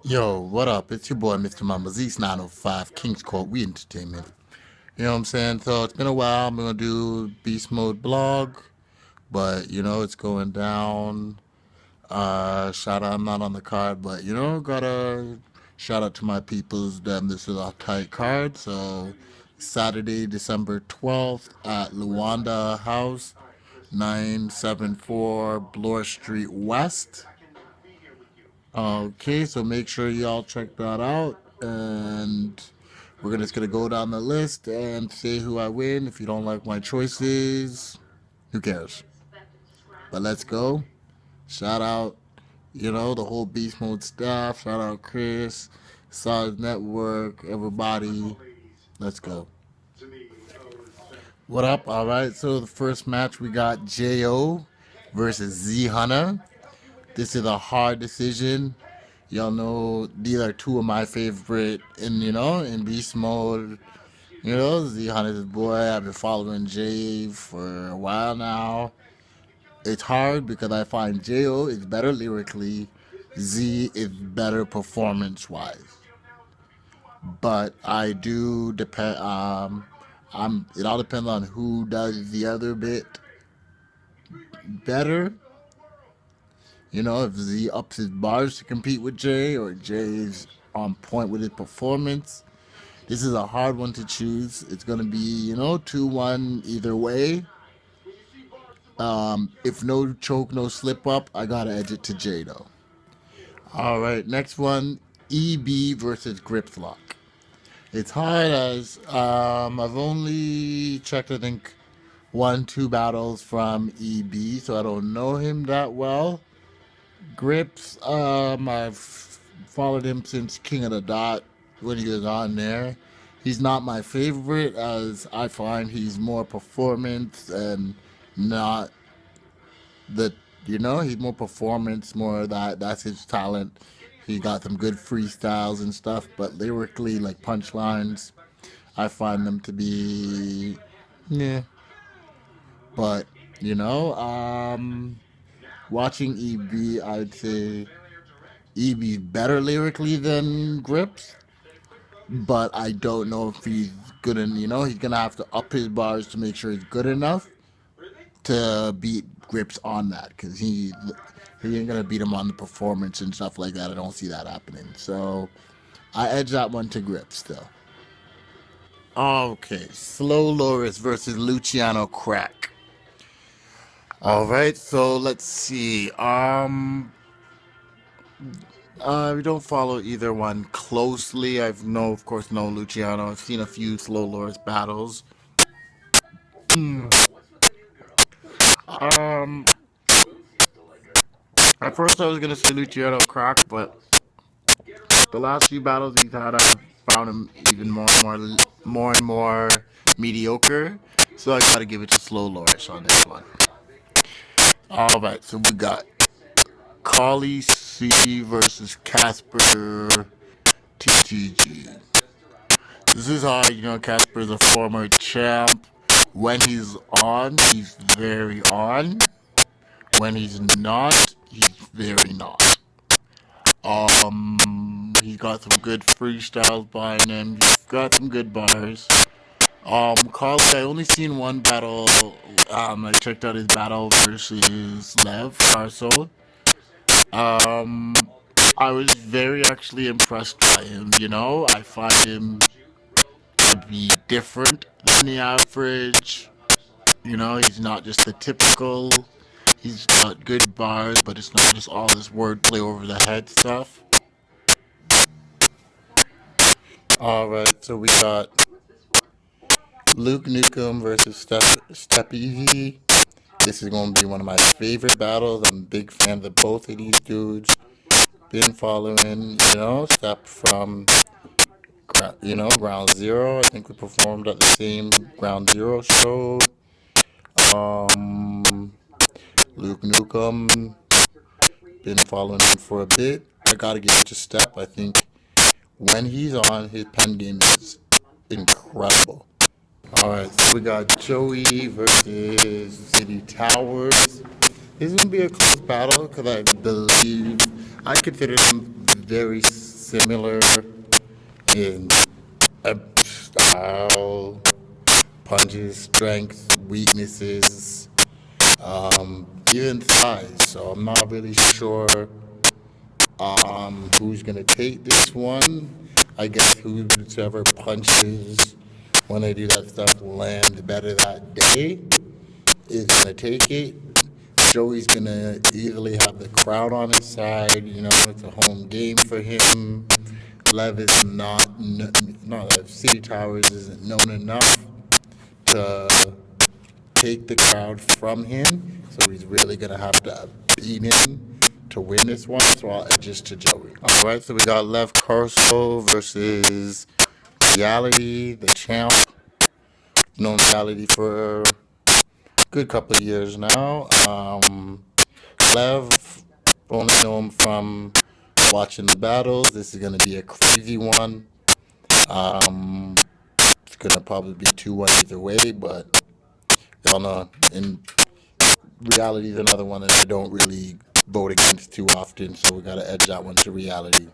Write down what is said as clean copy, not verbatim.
Yo, what up? It's your boy, Mr. Mumbles BeastMode, Kings Court, we entertainment. You know what I'm saying? So it's been a while. I'm gonna do Beast Mode blog, but it's going down. Shout out, I'm not on the card, but gotta shout out to my peoples. Them, this is a tight card. So Saturday, December 12th at Luanda House, 974 Bloor Street West. Okay, so make sure y'all check that out, and just gonna go down the list and say who I win. If you don't like my choices, who cares? But let's go. Shout out, the whole Beast Mode staff. Shout out Chris, Size Network, everybody. Let's go. What up? All right. So the first match we got Jo versus Z Hunter. This is a hard decision. Y'all know these are two of my favorite in Beast Mode. Z Hunter's boy. I've been following Jay for a while now. It's hard because I find Jo is better lyrically, Z is better performance wise. But I do depend. It all depends on who does the other bit better. If Z ups his bars to compete with Jay, or Jay's on point with his performance. This is a hard one to choose. It's going to be, 2-1 either way. If no choke, no slip up, I got to edge it to Jay, though. All right, next one, EB versus Gripslock. It's hard as I've only checked, I think, 1-2 battles from EB, so I don't know him that well. Grips, I've followed him since King of the Dot when he was on there. He's not my favorite, as I find he's more performance and not the, he's more performance, more that's his talent. He got some good freestyles and stuff, but lyrically, like punchlines, I find them to be, yeah. But, watching EB, I'd say EB's better lyrically than Grips, but I don't know if he's good enough. He's gonna have to up his bars to make sure he's good enough to beat Grips on that, because he ain't gonna beat him on the performance and stuff like that. I don't see that happening. So I edge that one to Grips still. Okay, Slow Loris versus Luciano Crack. All right, so let's see. We don't follow either one closely. Of course, know Luciano. I've seen a few Slow Lords battles. Um, at first I was gonna say Luciano Crack, but the last few battles he's had, I found him even more and more mediocre. So I gotta give it to Slow Lords on this one. All right, so we got Carly C versus Casper TTG. This is hard, Casper is a former champ. When he's on, he's very on. When he's not, he's very not. He's got some good freestyles behind him. He's got some good bars. Carly, I only seen one battle. I checked out his battle versus Lev Carso. I was very actually impressed by him. I find him to be different than the average. He's not just the typical. He's got good bars, but it's not just all this wordplay over the head stuff. Alright, so we got Luke Nukem versus Step Easy. This is going to be one of my favorite battles. I'm a big fan of both of these dudes. Been following, Step from, Ground Zero. I think we performed at the same Ground Zero show. Luke Nukem, been following him for a bit. I gotta give it to Step. I think when he's on, his pen game is incredible. Alright, so we got Joey versus City Towers. This is gonna be a close battle because I consider them very similar in style, punches, strength, weaknesses, even size. So I'm not really sure who's gonna take this one. I guess whichever punches when they do that stuff land better that day is gonna take it. Joey's gonna easily have the crowd on his side. You know, it's a home game for him. Lev is not City Towers isn't known enough to take the crowd from him, so he's really gonna have to beat him to win this one. So I'll adjust to Joey. All right, so we got Lev Carso versus Reality, the champ. Known Reality for a good couple of years now. Lev, only know him from watching the battles. This is gonna be a crazy one. It's gonna probably be 2-1 either way, but y'all know in Reality is another one that I don't really vote against too often, so we gotta edge that one to Reality.